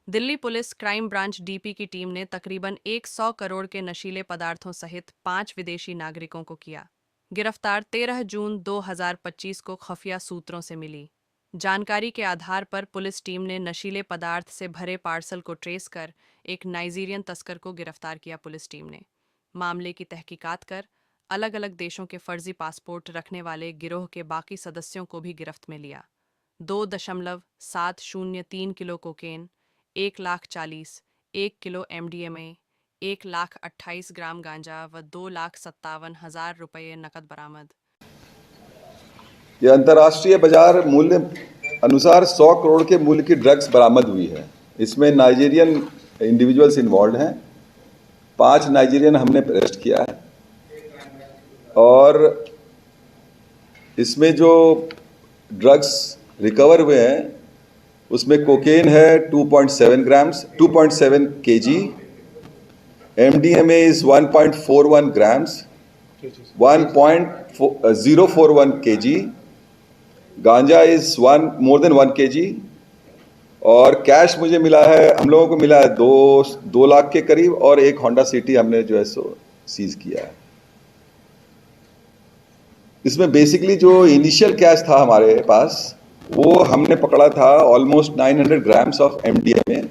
Delhi police crime branch DP की team ने तकरीबन 100 करोड़ के नशीले पदार्थों सहित 5 विदेशी नागरिकों को किया गिरफ्तार। 13 जून 2025 को खुफिया सूत्रों से मिली जानकारी के आधार पर पुलिस टीम ने नशीले पदार्थ से भरे पार्सल को ट्रेस कर एक नाइजीरियन तस्कर को गिरफ्तार किया। पुलिस टीम ने मामले की तहकीकात कर अलग अलग देशों के फर्जी पासपोर्ट रखने वाले गिरोह के बाकी सदस्यों को भी गिरफ्त में लिया। 2.703 किलो कोकेन, 1,40,000, 1 किलो MDMA, 1,28,000 ग्राम गांजा व 2,57,000 रुपये नकद बरामद। ये अंतर्राष्ट्रीय बाजार मूल्य अनुसार 100 करोड़ के मूल्य की ड्रग्स बरामद हुई है। इसमें नाइजीरियन इंडिविजुअल्स इन्वॉल्व हैं। 5 नाइजीरियन हमने अरेस्ट किया है और इसमें जो ड्रग्स रिकवर हुए हैं उसमें कोकेन है 2.7 grams 2.7 kg, MDMA is 1.41 grams, 1.041 kg, गांजा इज मोर देन 1 kg और कैश मुझे मिला है, हम लोगों को मिला है 2 लाख के करीब और एक होंडा सिटी हमने जो है सो सीज किया है। इसमें बेसिकली जो इनिशियल कैश था हमारे पास वो हमने पकड़ा था ऑलमोस्ट 900 ग्राम्स ऑफ MDMA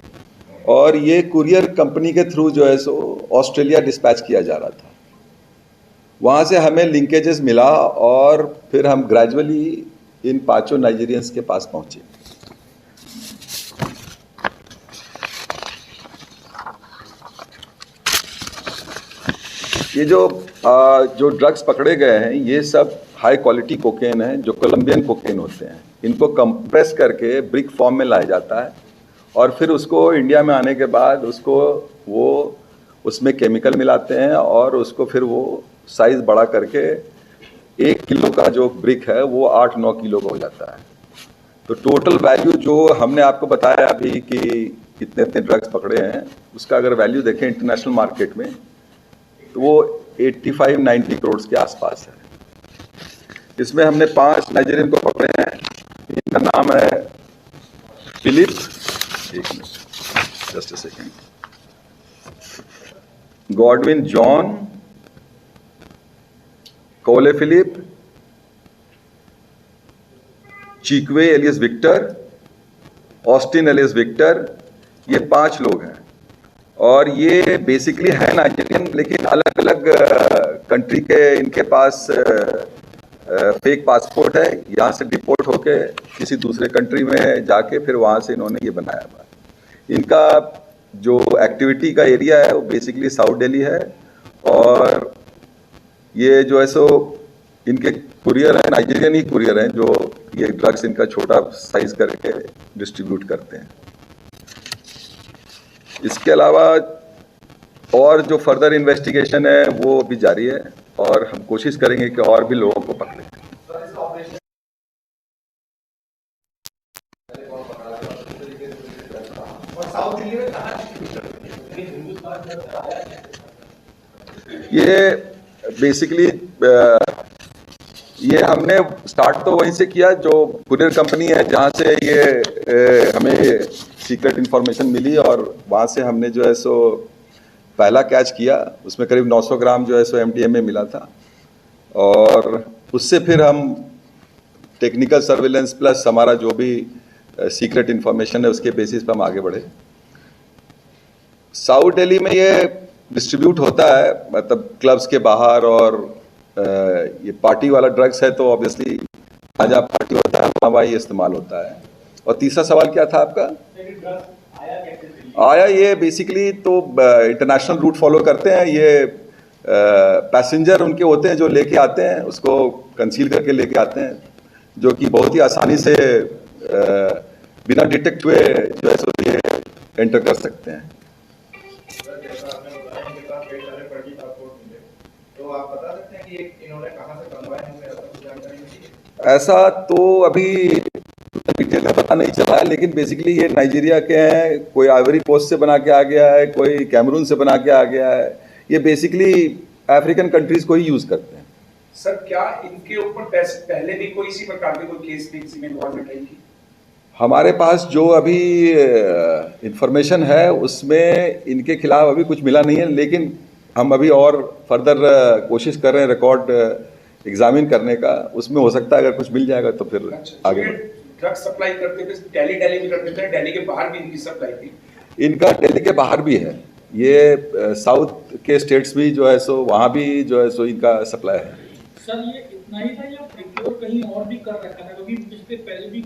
और ये कुरियर कंपनी के थ्रू जो है सो ऑस्ट्रेलिया डिस्पैच किया जा रहा था। वहाँ से हमें लिंकेजेस मिला और फिर हम ग्रेजुअली इन 5 नाइजीरियंस के पास पहुँचे। ये जो ड्रग्स पकड़े गए हैं ये सब हाई क्वालिटी कोकेन है, जो कोलंबियन कोकेन होते हैं। इनको कंप्रेस करके ब्रिक फॉर्म में लाया जाता है और फिर उसको इंडिया में आने के बाद उसमें केमिकल मिलाते हैं और उसको फिर वो साइज़ बड़ा करके 1 किलो का जो ब्रिक है वो 8-9 किलो का हो जाता है। तो टोटल वैल्यू जो हमने आपको बताया अभी कि कितने ड्रग्स पकड़े हैं, उसका अगर वैल्यू देखें इंटरनेशनल मार्केट में तो वो 85-90 करोड़ के आसपास है। इसमें हमने 5 नाइजीरियन को पकड़े हैं। इनका नाम है फिलिप, एक minute, just a second, Godwin John, Kole Philip, Chikwe Elias Victor, Austin Elias Victor, ये 5 लोग हैं और ये बेसिकली है नाइजीरियन लेकिन अलग अलग कंट्री के इनके पास फेक पासपोर्ट है। यहाँ से डिपोर्ट होके किसी दूसरे कंट्री में जाके फिर वहाँ से इन्होंने ये बनाया हुआ। इनका जो एक्टिविटी का एरिया है वो बेसिकली साउथ दिल्ली है और ये जो है सो इनके कुरियर हैं, नाइजीरियन ही कुरियर हैं जो ये ड्रग्स इनका छोटा साइज करके डिस्ट्रीब्यूट करते हैं। इसके अलावा और जो फर्दर इन्वेस्टिगेशन है वो भी जारी है और हम कोशिश करेंगे कि और भी लोगों को पकड़ें। ये बेसिकली ये हमने स्टार्ट तो वहीं से किया जो कुरियर कंपनी है जहाँ से ये हमें सीक्रेट इन्फॉर्मेशन मिली और वहाँ से हमने जो है सो पहला कैच किया। उसमें करीब 900 ग्राम जो है सो MDMA मिला था और उससे फिर हम टेक्निकल सर्विलेंस प्लस हमारा जो भी सीक्रेट इन्फॉर्मेशन है उसके बेसिस पर हम आगे बढ़े। साउथ दिल्ली में ये डिस्ट्रीब्यूट होता है, मतलब क्लब्स के बाहर, और ये पार्टी वाला ड्रग्स है तो ऑब्वियसली जहाँ पार्टी होता है वहाँ भाई इस्तेमाल होता है। और तीसरा सवाल क्या था आपका? आया ये बेसिकली तो इंटरनेशनल रूट फॉलो करते हैं। ये पैसेंजर उनके होते हैं जो लेके आते हैं, उसको कंसील करके लेके आते हैं, जो कि बहुत ही आसानी से बिना डिटेक्ट हुए जो है सो ये एंटर कर सकते हैं। तो आप बता सकते हैं कि इन्होंने कहां से बनवाए होंगे, ऐसा तो अभी डिटेल में पता नहीं चला है, लेकिन बेसिकली ये नाइजीरिया के हैं, कोई आइवरी कोस्ट से बना के आ गया है, कोई कैमरून से बना के आ गया है। ये बेसिकली अफ्रीकन कंट्रीज को ही यूज करते हैं। सर क्या इनके ऊपर पहले भी कोई इसी प्रकार के कोई केस किसी में इन्वॉल्वमेंट रही थी? हमारे पास जो अभी इंफॉर्मेशन है उसमें इनके खिलाफ अभी कुछ मिला नहीं है, लेकिन हम अभी और फर्दर कोशिश कर रहे हैं रिकॉर्ड एग्जामिन करने का। उसमें हो सकता है अगर कुछ मिल जाएगा तो फिर आगे ड्रग्स सप्लाई करते थे, दिल्ली में करते थे, दिल्ली के बाहर भी इनकी सप्लाई थी। इनका दिल्ली के बाहर भी है, ये साउथ के स्टेट्स भी जो है सो वहाँ भी जो है सो इनका सप्लाई है। सर ये इतना ही था या प्रिक्योर कहीं और भी कर रखा था? क्योंकि पिछले पहले भी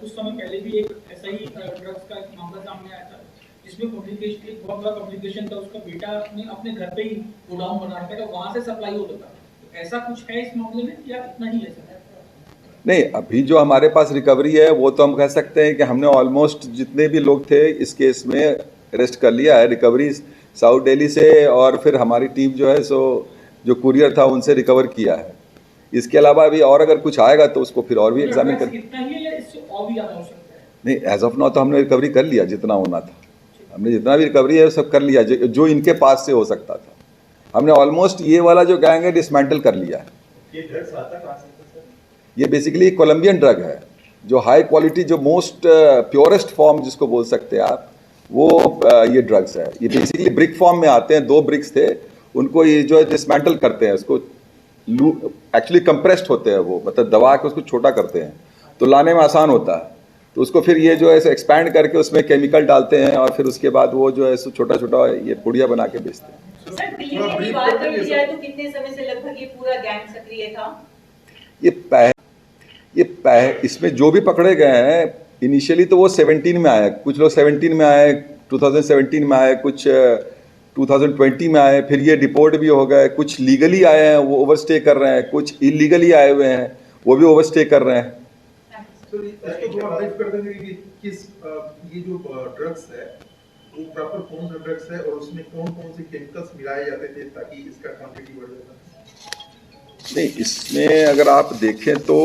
कुछ समय पहले भी एक ऐसा ही ड्रग्स का एक मामला सामने आया था जिसमें कम्युनिकेशन एक बहुत बड़ा कम्युनिकेशन था, उसका बेटा ने अपने घर पे ही गोडाउन बना रखा था, वहाँ से सप्लाई होता था। तो ऐसा कुछ है इस मामले में या इतना ही है सर? नहीं, अभी जो हमारे पास रिकवरी है वो तो हम कह सकते हैं कि हमने ऑलमोस्ट जितने भी लोग थे इस केस में अरेस्ट कर लिया है। रिकवरी साउथ दिल्ली से और फिर हमारी टीम जो है सो जो कुरियर था उनसे रिकवर किया है। इसके अलावा अभी और अगर कुछ आएगा तो उसको फिर और भी एग्जामिन कर। इतना ही है या इससे और भी ज़्यादा हो सकता है? नहीं, एज ऑफ नाउ तो हमने रिकवरी कर लिया जितना होना था। हमने जितना भी रिकवरी है सब कर लिया जो इनके पास से हो सकता था। हमने ऑलमोस्ट ये वाला जो गैंग है डिसमेंटल कर लिया है। ये ड्रग्स आता कहाँ से था सर? ये बेसिकली कोलंबियन ड्रग है, जो हाई क्वालिटी जो मोस्ट प्योरेस्ट फॉर्म जिसको बोल सकते हैं आप, वो ये ड्रग्स है। ये बेसिकली ब्रिक फॉर्म में आते हैं, 2 ब्रिक्स थे, उनको ये जो है डिसमेंटल करते हैं, उसको एक्चुअली कंप्रेस्ड होते हैं वो, मतलब दबा के उसको छोटा करते हैं तो लाने में आसान होता है। तो उसको फिर ये जो है एक्सपैंड करके उसमें केमिकल डालते हैं और फिर उसके बाद वो जो है छोटा छोटा ये पुड़िया बना के बेचते हैं। सर डीएनए की बात करी जाए तो कितने समय से लगभग ये पूरा गैंग सक्रिय था? इसमें जो भी पकड़े गए हैं इनिशियली तो वो 17 में आए, कुछ लोग 17 में आए, 2017 में आए, कुछ 2020 में आए, फिर ये डिपोर्ट भी हो गए, कुछ लीगली आए हैं वो ओवरस्टे कर रहे हैं, कुछ इलीगली आए हुए हैं वो भी ओवरस्टे कर रहे हैं। सर इसको थोड़ा ब्रीफ कर देंगे कि किस ये जो ड्रग्स है वो प्रॉपर कौन सा ड्रग्स है और उसमें कौन कौन से केमिकल्स मिलाए जाते थे ताकि इसका क्वांटिटी बढ़ जाता? नहीं, इसमें अगर आप देखें तो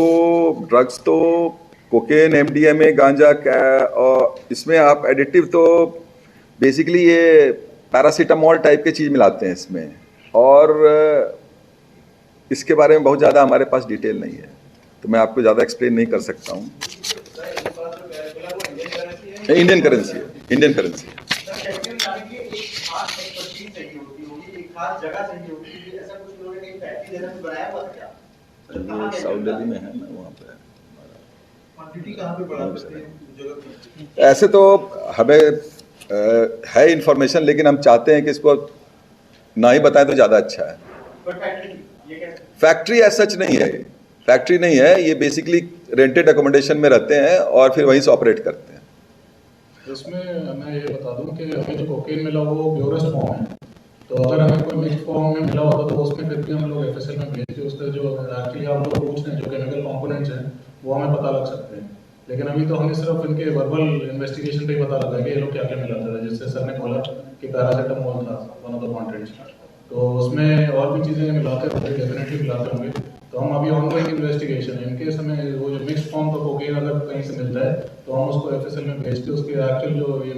ड्रग्स तो कोकेन, एमडीएमए, गांजा और इसमें आप एडिटिव तो बेसिकली ये पैरासीटामोल टाइप के चीज़ मिलाते हैं इसमें, और इसके बारे में बहुत ज़्यादा हमारे पास डिटेल नहीं है तो मैं आपको ज़्यादा एक्सप्लेन नहीं कर सकता हूँ। इंडियन करेंसी है, इंडियन करेंसी है। साउथ दिल्ली में है ना, वहाँ पे क्वांटिटी कहाँ पे बढ़ाते हैं? ऐसे तो हमें है इंफॉर्मेशन, लेकिन हम चाहते हैं कि इसको ना ही बताएं तो ज़्यादा अच्छा है। फैक्ट्री ऐसा सच नहीं है, फैक्ट्री नहीं है, ये बेसिकली रेंटेड अकोमोडेशन में रहते हैं और फिर वहीं से ऑपरेट करते हैं। इसमें मैं ये बता दूं कि अभी जो कोकेन मिला वो प्योरेस्ट फॉर्म है, तो अगर हमें कोई मिक्स फॉर्म में मिला होता तो उसमें फिर भी हम लोग एफएसएल में भेज के उसका जो एक्चुअली आप लोग पूछ रहे हैं जो केमिकल कंपोनेंट्स हैं वो हमें पता लग सकते हैं। लेकिन अभी तो हमें सिर्फ इनके वर्बल इन्वेस्टिगेशन पे ही पता लगा कि ये लोग क्या क्या मिलाते थे, जिससे सर ने बोला कि पैरासीटामोल था वन ऑफ द कंटेंट्स, तो उसमें और भी चीज़ें मिलाते होंगे, डेफिनेटली मिलाते होंगे। तो हम अभी ऑनगोइंग इन्वेस्टिगेशन है इनके समय वो जो मिक्स फॉर्म का कोकेन अगर कहीं से मिलता है तो हम उसको एफएसएल में भेजते उसके एक्चुअल जो ये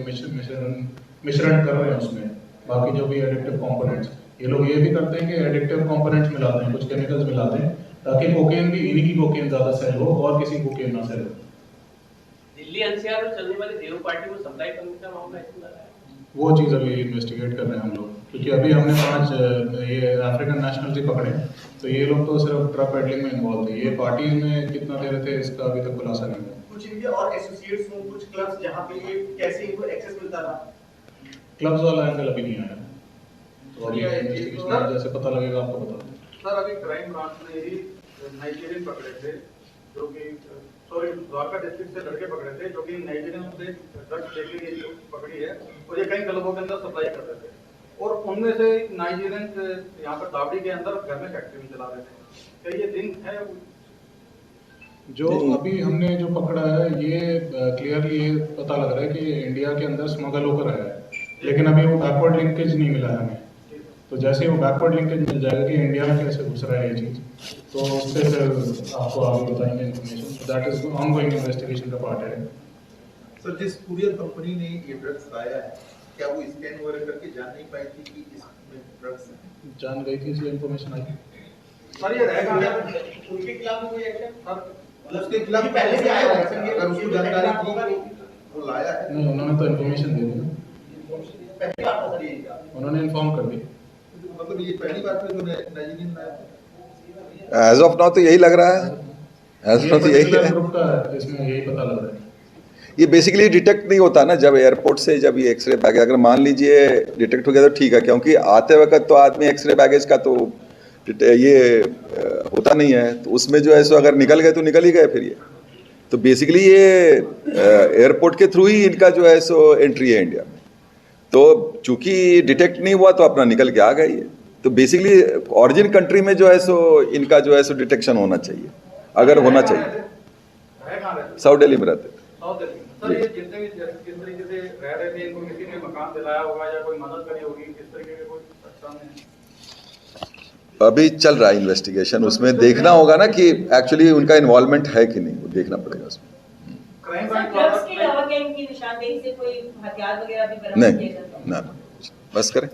मिश्रण कर रहे हैं उसमें बाकी जो भी एडिक्टिव कंपोनेंट्स, ये लोग ये भी करते हैं कि एडिक्टिव कंपोनेंट्स मिलाते हैं, कुछ केमिकल्स मिलाते हैं ताकि कोकेन भी इन्हीं की कोकेन ज़्यादा सेल हो और किसी कोकेन ना सेल हो। दिल्ली एनसीआर में चलने वाली देव पार्टी को सप्लाई करने का मामला इसमें लगा है, वो चीज़ अभी इन्वेस्टिगेट कर रहे हैं हम लोग, क्योंकि अभी हमने 5 ये अफ्रीकन नेशनल्स ही पकड़े, तो ये लोग तो सिर्फ ड्रग पेडलिंग में इन्वॉल्व थे। ये पार्टीज में कितना दे रहे थे इसका अभी तक खुलासा नहीं हुआ। कुछ इनके और एसोसिएट्स हों, कुछ क्लब्स जहाँ पे ये कैसे इनको एक्सेस मिलता था? क्लब्स वाला एंगल अभी नहीं आया, तो अभी इन्वेस्टिगेशन जैसे पता लगेगा आपको बता दें। सर अभी क्राइम ब्रांच ने ही नाइजीरियन पकड़े थे जो कि द्वारका डिस्ट्रिक्ट से लड़के पकड़े थे जो कि नाइजीरियन से ड्रग्स लेके ये पकड़ी है और ये कई क्लबों के अंदर सप्लाई करते थे और उनमें से नाइजीरियन यहाँ पर दावड़ी के अंदर घर में फैक्ट्री चला रहे थे। क्या ये लिंक है? जो अभी हमने जो पकड़ा है ये क्लियरली ये पता लग रहा है कि इंडिया के अंदर स्मगल होकर आया है, लेकिन अभी वो बैकवर्ड लिंकेज नहीं मिला है हमें। तो जैसे ही वो बैकवर्ड लिंकेज मिल जाएगा कि इंडिया में कैसे घुस रहा है ये चीज़, तो उससे फिर आपको आगे बताएंगे information. That is ongoing investigation का पार्ट है। सर जिस कुरियर कंपनी ने ये ड्रग्स लाया है क्या वो स्कैन वगैरह करके जान नहीं पाई थी कि इसमें ड्रग्स है? जान गई थी इसलिए इन्फॉर्मेशन आई। सर ये रहेगा उनके खिलाफ कोई एक्शन? सर मतलब उसके खिलाफ पहले भी आया है अगर उसको जानकारी थी वो लाया है। नहीं, उन्होंने तो इन्फॉर्मेशन दे दी ना, पहली बात था सर ये, उन्होंने इन्फॉर्म कर दी। मतलब ये पहली बात है जो नाइजीरियन लाया। एज ऑफ नाउ तो यही लग रहा है, एज ऑफ नाउ तो यही है। ग्रुप का है, इसमें यही पता लग रहा है। ये बेसिकली डिटेक्ट नहीं होता ना जब एयरपोर्ट से जब ये एक्सरे बैगेज अगर मान लीजिए डिटेक्ट हो गया तो ठीक है, क्योंकि आते वक्त तो आदमी एक्सरे बैगेज का तो ये होता नहीं है, तो उसमें जो है सो अगर निकल गए तो निकल ही गए फिर ये। तो बेसिकली ये एयरपोर्ट के थ्रू ही इनका जो है सो एंट्री है इंडिया में, तो चूंकि डिटेक्ट नहीं हुआ तो अपना निकल के आ गए ये। तो बेसिकली ऑरिजिन कंट्री में जो है सो इनका जो है सो डिटेक्शन होना चाहिए, अगर होना चाहिए। है कहाँ रहते? साउथ दिल्ली में रहते थे। साउथ दिल्ली में। सर ये जितने भी जिस तरीके से रह रहे थे इनको किसी ने मकान दिलाया होगा या कोई मदद करी होगी, किस तरीके के कोई पहचान है? अभी चल रहा है इन्वेस्टिगेशन, उसमें देखना होगा ना कि एक्चुअली उनका इन्वॉल्वमेंट है कि नहीं, वो देखना पड़ेगा उसमें। क्राइम सर ब्रांच ड्रग्स के अलावा क्या इनकी निशानदेही से कोई हथियार वगैरह भी बरामद किए नहीं जाते हैं? ना, बस करें।